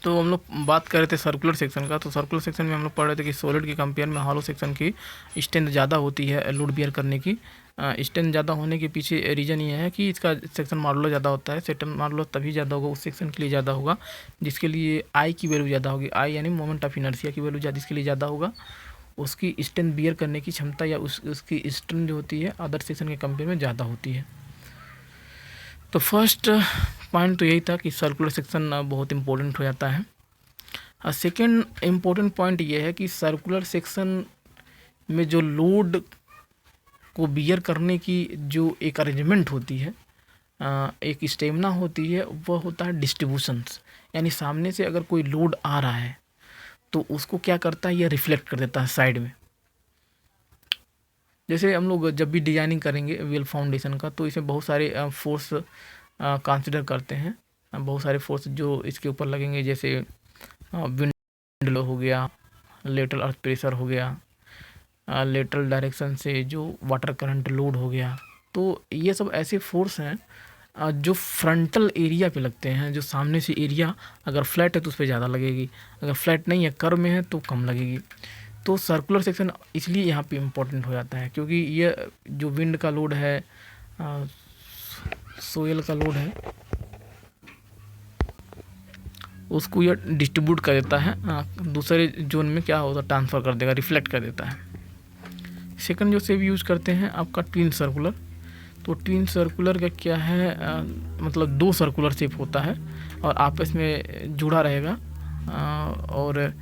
तो हम लोग बात कर रहे थे सर्कुलर सेक्शन का। तो सर्कुलर सेक्शन में हम लोग पढ़ रहे थे कि सॉलिड के कंपेयर में हॉलो सेक्शन की स्ट्रेंथ ज़्यादा होती है लोड बियर करने की। स्ट्रेंथ ज़्यादा होने के पीछे रीज़न ये है कि इसका सेक्शन मॉडुलस ज़्यादा होता है। सेक्शन मॉडुलस तभी ज़्यादा होगा उस सेक्शन के लिए ज़्यादा होगा जिसके लिए आई की वैल्यू ज़्यादा होगी। आई यानी मोमेंट ऑफ इनर्शिया की वैल्यू जिसके लिए ज़्यादा होगा, उसकी स्ट्रेंथ बियर करने की क्षमता या उसकी स्ट्रेंथ जो होती है अदर सेक्शन के कंपेयर में ज़्यादा होती है। तो फर्स्ट पॉइंट तो यही था कि सर्कुलर सेक्शन बहुत इंपॉर्टेंट हो जाता है। सेकेंड इम्पोर्टेंट पॉइंट ये है कि सर्कुलर सेक्शन में जो लोड को बियर करने की जो एक अरेंजमेंट होती है, एक स्टेमिना होती है, वह होता है डिस्ट्रीब्यूशंस। यानी सामने से अगर कोई लोड आ रहा है तो उसको क्या करता है, यह रिफ्लेक्ट कर देता है साइड में। जैसे हम लोग जब भी डिजाइनिंग करेंगे वेल फाउंडेशन का तो इसमें बहुत सारे फोर्स कंसिडर करते हैं। बहुत सारे फोर्स जो इसके ऊपर लगेंगे, जैसे विंड लो हो गया, लेटरल अर्थ प्रेशर हो गया, लेटरल डायरेक्शन से जो वाटर करंट लोड हो गया। तो ये सब ऐसे फोर्स हैं जो फ्रंटल एरिया पे लगते हैं। जो सामने से एरिया अगर फ्लैट है तो उस पर ज़्यादा लगेगी, अगर फ्लैट नहीं है कर्व में है तो कम लगेगी। तो सर्कुलर सेक्शन इसलिए यहाँ पे इम्पोर्टेंट हो जाता है क्योंकि ये जो विंड का लोड है, सोयल का लोड है, उसको यह डिस्ट्रीब्यूट कर देता है, दूसरे जोन में क्या होता है ट्रांसफ़र कर देगा, रिफ्लेक्ट कर देता है। सेकंड जो शेप यूज़ करते हैं आपका ट्विन सर्कुलर। तो ट्विन सर्कुलर का क्या है, मतलब दो सर्कुलर शेप होता है और आपस में जुड़ा रहेगा, और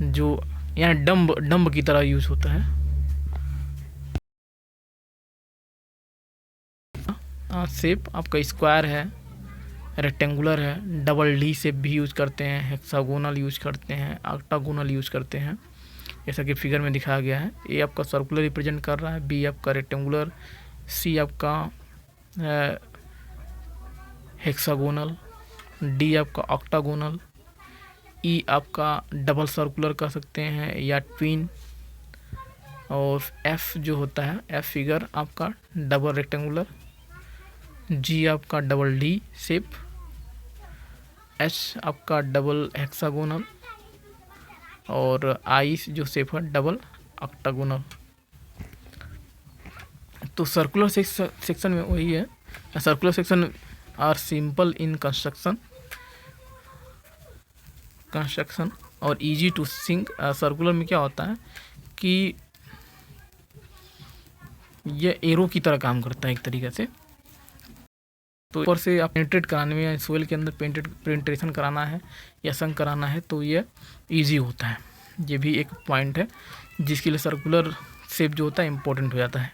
जो यहाँ डम्ब की तरह यूज़ होता है। शेप आपका स्क्वायर है, रेक्टेंगुलर है, डबल डी शेप भी यूज़ करते हैं, हेक्सागोनल यूज़ करते हैं, ऑक्टागोनल यूज़ करते हैं, जैसा कि फिगर में दिखाया गया है। ए आपका सर्कुलर रिप्रेजेंट कर रहा है, बी आपका रेक्टेंगुलर, सी आपका हेक्सागोनल, डी आपका ऑक्टागोनल, ई आपका डबल सर्कुलर कह सकते हैं या ट्विन, और एफ जो होता है एफ फिगर आपका डबल रेक्टेंगुलर, जी आपका डबल डी शेप, एच आपका डबल हेक्सागोनल, और आई जो शेप है डबल ऑक्टागोनल। तो सर्कुलर सेक्शन में वही है। Circular section are simple in construction और इजी टू सिंक। सर्कुलर में क्या होता है कि यह एरो की तरह काम करता है एक तरीके से। तो ऊपर से आप पेंट्रेट कराने में, सोयल के अंदर पेंट्रेशन कराना है या संक कराना है तो ये इजी होता है। ये भी एक पॉइंट है जिसके लिए सर्कुलर शेप जो होता है इम्पोर्टेंट हो जाता है।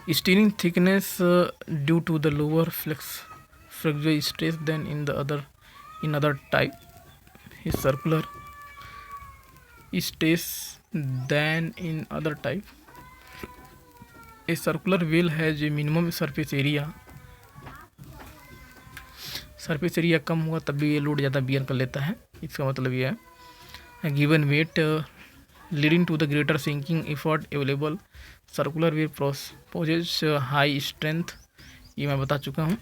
Steering thickness due to the lower flexural stress than in other type is circular stress than in other type. A circular wheel है जो मिनिमम सरफेस एरिया कम होगा तब भी ये लोड ज़्यादा बियर कर लेता है। इसका मतलब ये है given weight leading to the greater sinking effort available. Circular wheel poses high strength, ये मैं बता चुका हूँ।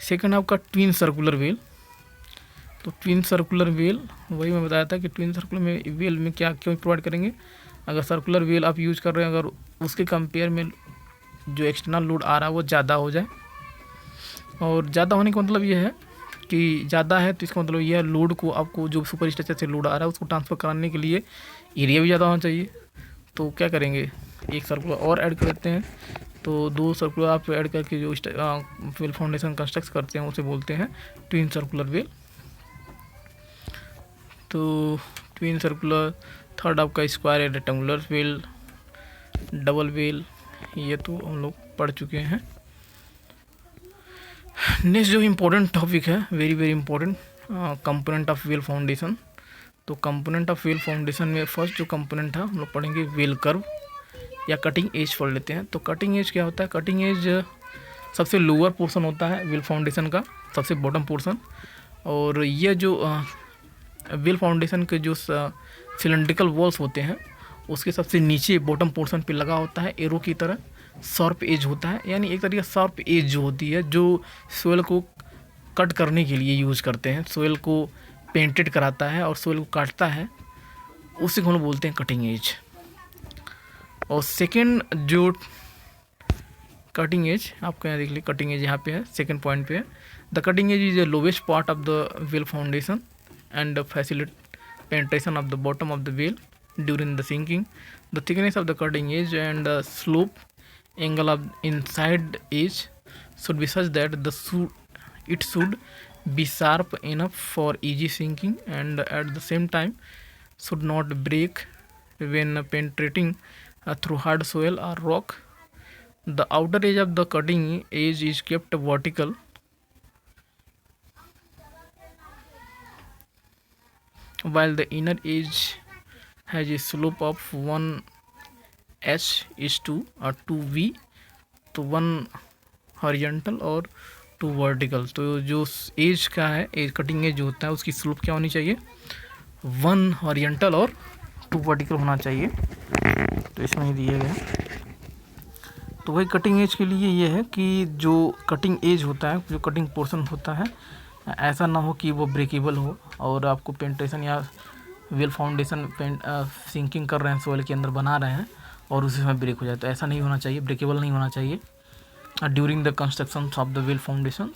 सेकंड आपका ट्विन सर्कुलर व्हील। तो ट्विन सर्कुलर व्हील वही मैं बताया था कि ट्विन सर्कुलर व्हील में क्या क्यों प्रोवाइड करेंगे। अगर सर्कुलर व्हील आप यूज़ कर रहे हैं, अगर उसके कंपेयर में जो एक्सटर्नल लोड आ रहा है वो ज़्यादा हो जाए, और ज़्यादा होने का मतलब ये है कि ज़्यादा है तो इसका मतलब ये है लोड को आपको जो सुपर स्ट्रक्चर से लोड आ रहा है उसको ट्रांसफ़र कराने के लिए एरिया भी ज़्यादा होना चाहिए। तो क्या करेंगे, एक सर्कुलर और ऐड कर देते हैं। तो दो सर्कुलर आप ऐड करके जो व्हील फाउंडेशन कंस्ट्रक्ट करते हैं उसे बोलते हैं ट्विन सर्कुलर व्हील। तो ट्विन सर्कुलर। थर्ड आपका square rectangular wheel, double wheel, ये तो हम लोग पढ़ चुके हैं। नेक्स्ट जो इम्पोर्टेंट टॉपिक है, very very important, component of wheel foundation. तो कंपोनेंट ऑफ व्हील फाउंडेशन में फर्स्ट जो कंपोनेंट है हम लोग पढ़ेंगे व्हील कर्व या कटिंग एज पढ़ लेते हैं। तो कटिंग एज क्या होता है, कटिंग एज सबसे लोअर पोर्शन होता है व्हील फाउंडेशन का, सबसे बॉटम पोर्शन। और ये जो व्हील फाउंडेशन के जो सिलेंड्रिकल वॉल्स होते हैं उसके सबसे नीचे बॉटम पोर्शन पे लगा होता है एरो की तरह शार्प एज होता है। यानी एक तरीके शार्प एज जो होती है जो सोयल को कट करने के लिए यूज़ करते हैं, सोयल को पेंटेड कराता है और सोयल को काटता है, उसी को हम लोग बोलते हैं कटिंग एज। और सेकेंड जो कटिंग एज, आपको यहाँ देख लीजिए कटिंग एज यहाँ पे है, सेकेंड पॉइंट पे है। The cutting edge is the lowest part of the well foundation and फैसिलिट penetration of the bottom of the well during the sinking. The thickness of the cutting edge and the slope angle of inside edge should be such that it should be sharp enough for easy sinking and at the same time should not break when penetrating through hard soil or rock. The outer edge of the cutting edge is kept vertical while the inner edge has a slope of 1h is to 2v, तो 1 horizontal और 2 vertical. तो जो as का है, as cutting edge जो होता है उसकी स्लोप क्या होनी चाहिए, 1 हॉरिजॉन्टल और 2 वर्टिकल होना चाहिए। तो इसमें ही दिया गया। तो वही कटिंग एज के लिए ये है कि जो कटिंग एज होता है, जो कटिंग पोर्शन होता है, ऐसा ना हो कि वो ब्रेकेबल हो और आपको पेंटेशन या वेल फाउंडेशन सिंकिंग कर रहे हैं, सोइल के अंदर बना रहे हैं और उसी समय ब्रेक हो जाए। तो ऐसा नहीं होना चाहिए, ब्रेकेबल नहीं होना चाहिए during the construction of the well foundation.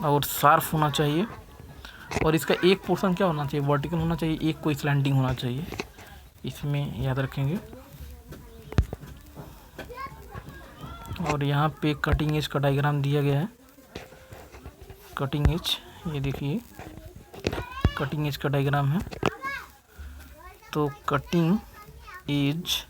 और शार्प होना चाहिए और इसका एक पोर्शन क्या होना चाहिए, वर्टिकल होना चाहिए, एक कोई स्लैंटिंग होना चाहिए, इसमें याद रखेंगे। और यहाँ पे कटिंग एज का डायग्राम दिया गया है। कटिंग एज, ये देखिए कटिंग एज का डायग्राम है। तो कटिंग एज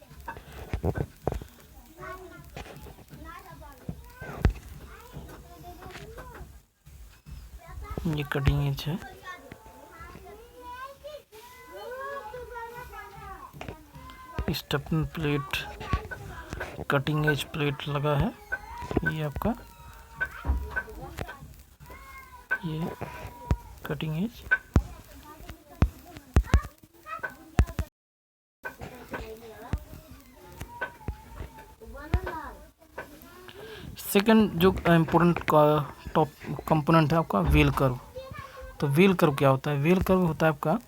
ये कटिंग एज है। स्टेपन प्लेट, कटिंग एज प्लेट लगा है, ये आपका ये कटिंग एज। सेकंड जो इम्पोर्टेंट का टॉप कंपोनेंट है आपका वेल कर्व। तो वेल कर्व क्या होता है, वेल कर्व होता है आपका,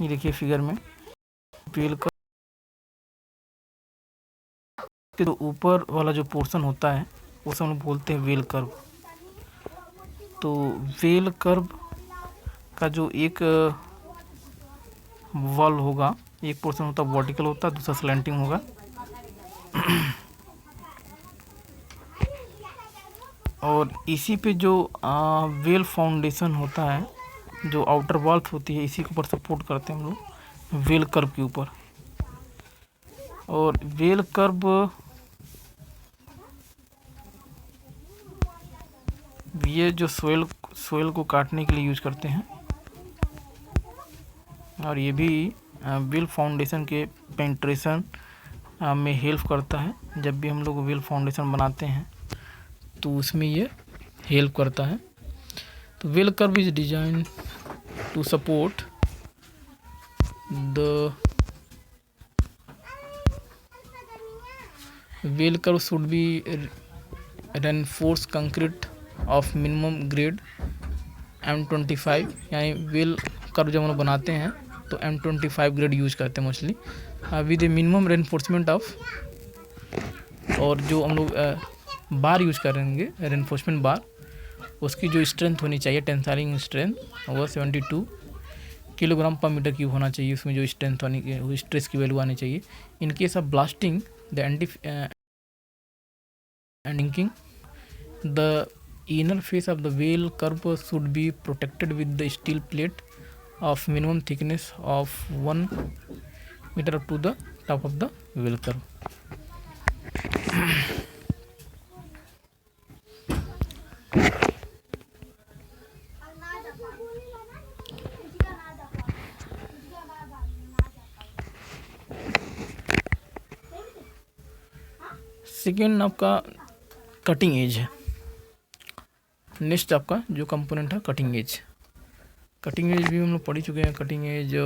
ये देखिए फिगर में, वेल कर्व के जो ऊपर वाला जो पोर्शन होता है उसे हम लोग बोलते हैं वेल कर्व। तो वेल कर्व का जो एक वॉल होगा, एक पोर्शन होता है वर्टिकल होता है, दूसरा स्लैंटिंग होगा। और इसी पे जो वेल फाउंडेशन होता है, जो आउटर वॉल्स होती है, इसी के ऊपर सपोर्ट करते हैं हम लोग वेल कर्व के ऊपर। और वेल कर्व ये जो सोइल को काटने के लिए यूज करते हैं और ये भी वेल फाउंडेशन के पेंट्रेशन में हेल्प करता है। जब भी हम लोग वेल फाउंडेशन बनाते हैं तो उसमें ये हेल्प करता है। तो well curve is design to support the well curve should be reinforce concrete of minimum grade M25, यानी वेल कर्व जब हम लोग बनाते हैं तो M25 ग्रेड यूज करते हैं mostly with A minimum reinforcement of. और जो हम लोग बार यूज करेंगे, रेनफोर्समेंट बार, उसकी जो स्ट्रेंथ होनी चाहिए, टेंसाइलिंग स्ट्रेंथ, वो 72 किलोग्राम पर मीटर क्यूब होना चाहिए। उसमें जो स्ट्रेंथ होनी की, वो स्ट्रेस की वैल्यू आनी चाहिए। In case of blasting the ending the inner face of the well curve should be protected with the steel plate of minimum thickness of 1 meter up to the top of the well curve. Second आपका cutting edge है। Next आपका जो component है cutting edge. Cutting edge भी हम लोग पढ़ चुके हैं। कटिंग एज जो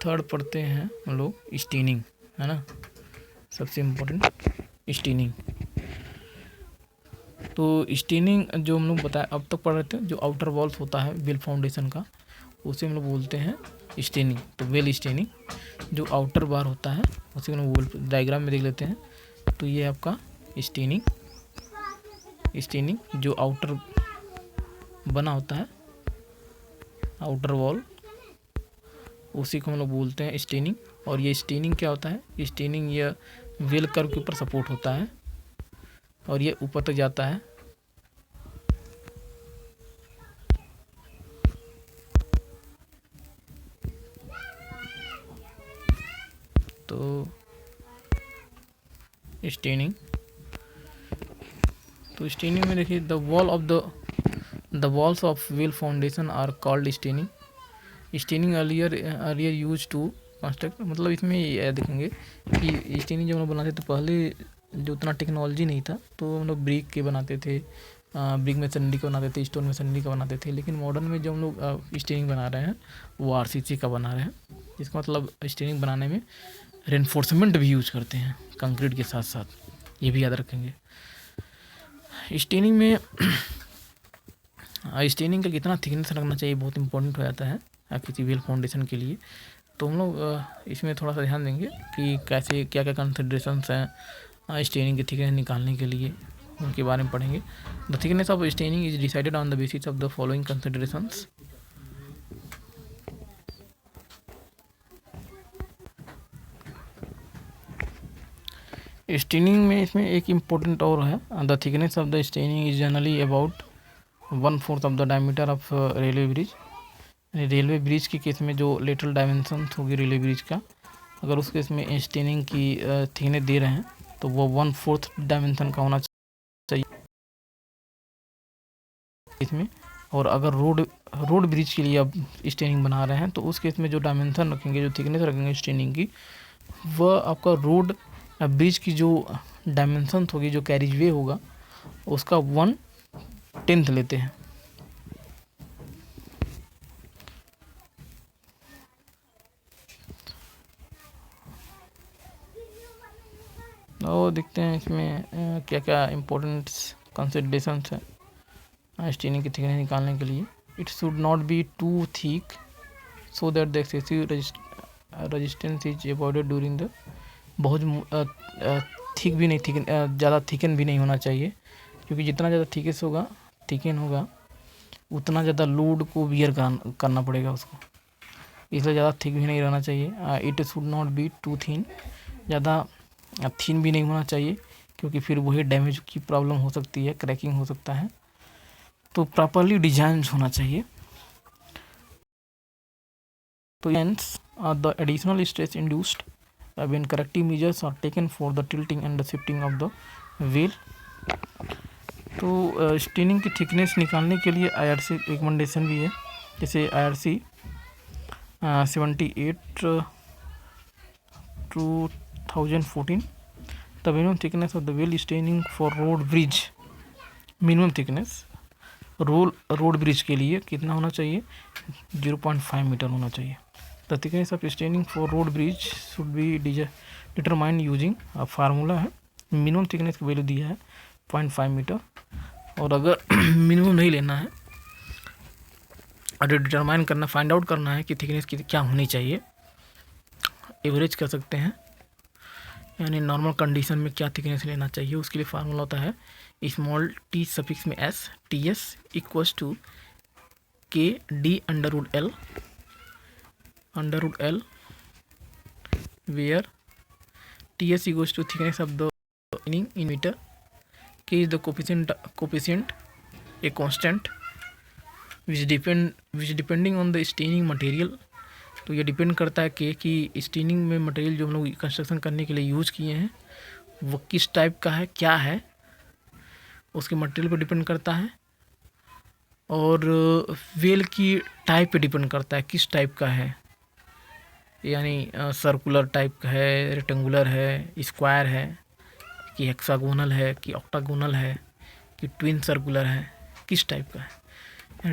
थर्ड पढ़ते हैं हम लोग, स्टीनिंग है ना, सबसे इम्पोर्टेंट स्टीनिंग। तो स्टेनिंग जो हम लोग बताए अब तक पढ़ रहे थे, जो आउटर वॉल्स होता है वेल फाउंडेशन का, उसे हम लोग बोलते हैं स्टेनिंग। तो वेल स्टेनिंग जो आउटर बार होता है उसे हम लोग डायग्राम में देख लेते हैं। तो ये आपका स्टेनिंग जो आउटर बना होता है, आउटर वॉल, उसी को हम लोग बोलते हैं स्टेनिंग। और ये स्टेनिंग क्या होता है, स्टेनिंग ये वेल कर्व के ऊपर सपोर्ट होता है और ये ऊपर तक जाता है। तो स्टेनिंग, तो स्टेनिंग में देखिए the walls of well foundation are called steining. Steining earlier use to construct, मतलब इसमें ये देखेंगे कि स्टेनिंग जब हम लोग बनाते थे पहले जो उतना टेक्नोलॉजी नहीं था, तो हम लोग ब्रिक के बनाते थे, ब्रिक मशीनरी का बनाते थे, स्टोन मशीनरी का बनाते थे। लेकिन मॉडर्न में जो हम लोग स्टेनिंग बना रहे हैं वो आरसीसी का बना रहे हैं, जिसका मतलब स्टेनिंग बनाने में रेनफोर्समेंट भी यूज करते हैं कंक्रीट के साथ साथ, ये भी याद रखेंगे। स्टेनिंग में स्टेनिंग का कितना थिकनेस रखना चाहिए बहुत इंपॉर्टेंट हो जाता है किसी वेल फाउंडेशन के लिए। तो हम लोग इसमें थोड़ा सा ध्यान देंगे कि कैसे क्या क्या कंसिडरेशंस हैं स्टेनिंग की थिकनेस निकालने के लिए, उनके बारे में पढ़ेंगे। The thickness of staining is decided on the basis of the following considerations. Staining में इसमें एक इम्पोर्टेंट और है, the thickness of the staining is generally about 1/4 of the diameter of railway bridge. Railway bridge के case में जो lateral dimension होगी railway bridge का, अगर उस केस में स्टेनिंग की थिकनेस दे रहे हैं तो वो 1/4 डायमेंशन का होना चाहिए इसमें। और अगर रोड ब्रिज के लिए आप स्टेनिंग बना रहे हैं तो उस केस में जो डायमेंशन रखेंगे, जो थिकनेस रखेंगे स्टेनिंग की, वह आपका रोड ब्रिज की जो डायमेंशन होगी, जो कैरिज वे होगा, उसका 1/10 लेते हैं। और देखते हैं इसमें क्या क्या इम्पोर्टेंट कंसिडरेशंस हैं स्टेनिंग की थिकनेस निकालने के लिए। It should not be too thick so that the excessive resistance is avoided during the, बहुत थिक भी नहीं, ज़्यादा थिकन भी नहीं होना चाहिए, क्योंकि जितना ज़्यादा थिकन होगा उतना ज़्यादा लोड को बियर करना पड़ेगा उसको, इसलिए ज़्यादा थिक भी नहीं रहना चाहिए। It should not be too thin, ज़्यादा थिन भी नहीं होना चाहिए, क्योंकि फिर वही डैमेज की प्रॉब्लम हो सकती है, क्रैकिंग हो सकता है। तो प्रॉपरली डिजाइन होना चाहिए। तो the additional stress induced when corrective measures are taken for the tilting and the shifting of the wheel. तो स्टेनिंग की थिकनेस निकालने के लिए IRC रिकमेंडेशन भी है, जैसे IRC 78/2014। The minimum thickness of the wheel staining for road bridge, minimum thickness road bridge के लिए कितना होना चाहिए, 0.5 मीटर होना चाहिए। The thickness of staining for road bridge should be determined using formula है, मिनिमम थिकनेस का वैल्यू दिया है 0.5 मीटर। और अगर मिनिमम नहीं लेना है और डिटरमाइन करना, फाइंड आउट करना है कि थिकनेस की क्या होनी चाहिए, एवरेज कर सकते हैं, यानी नॉर्मल कंडीशन में क्या थिकनेस लेना चाहिए, उसके लिए फार्मूला होता है स्मॉल t सफिक्स में s, ts equals to KD √L where ts equals to thickness of the lining in meter, k is the coefficient a constant which depending on the staining material। तो ये depend करता है कि staining में material जो हम लोग construction करने के लिए यूज़ किए हैं वो किस टाइप का है, क्या है, उसके मटेरियल पर डिपेंड करता है। और वेल की टाइप पे डिपेंड करता है किस टाइप का है, यानी सर्कुलर टाइप का है, रेक्टेंगुलर है, स्क्वायर है, कि हेक्सागोनल है, कि ऑक्टागोनल है, कि ट्विन सर्कुलर है, किस टाइप का है।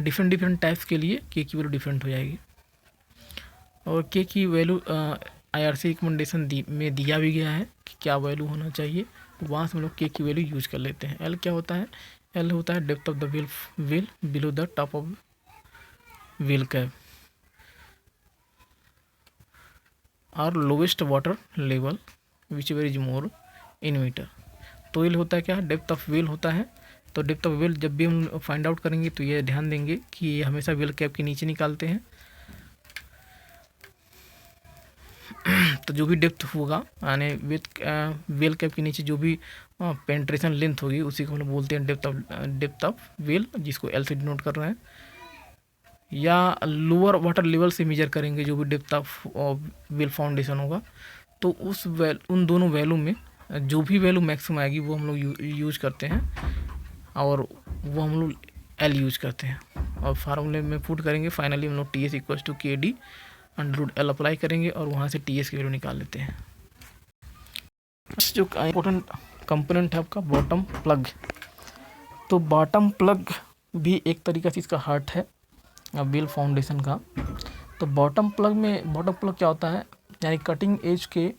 डिफरेंट टाइप्स के लिए के की वैल्यू डिफरेंट हो जाएगी। और के की वैल्यू IRC रिकमेंडेशन में दिया भी गया है कि क्या वैल्यू होना चाहिए, तो वहाँ से हम लोग के की वैल्यू यूज कर लेते हैं। एल क्या होता है, एल होता है depth of the wheel below the top of wheel cap, और lowest water level whichever is more in metre. तो एल होता है क्या, डेप्थ ऑफ व्हील होता है। तो डेप्थ ऑफ व्हील जब भी हम फाइंड आउट करेंगे तो ये ध्यान देंगे कि ये हमेशा व्हील कैप के नीचे निकालते हैं। तो जो भी डेप्थ होगा यानी विथ व्हील कैप के नीचे जो भी पेंट्रेशन लेंथ होगी उसी को हम लोग बोलते हैं डेप्थ ऑफ व्हील, जिसको एल से डिनोट कर रहे हैं। या लोअर वाटर लेवल से मेजर करेंगे जो भी डेप्थ ऑफ व्हील फाउंडेशन होगा, तो उन दोनों वैल्यू में जो भी वैल्यू मैक्सिमम आएगी वो हम लोग यूज करते हैं, और वो हम लोग एल यूज करते हैं। और फार्मूले में पुट करेंगे, फाइनली हम लोग टी एस इक्वल टू के डी अंडर एल अप्लाई करेंगे और वहाँ से टी एस की वैल्यू निकाल लेते हैं। जो इम्पोर्टेंट कंपोनेंट है आपका बॉटम प्लग, तो बॉटम प्लग भी एक तरीका से इसका हार्ट है व्हील फाउंडेशन का। तो बॉटम प्लग क्या होता है, यानी कटिंग एज के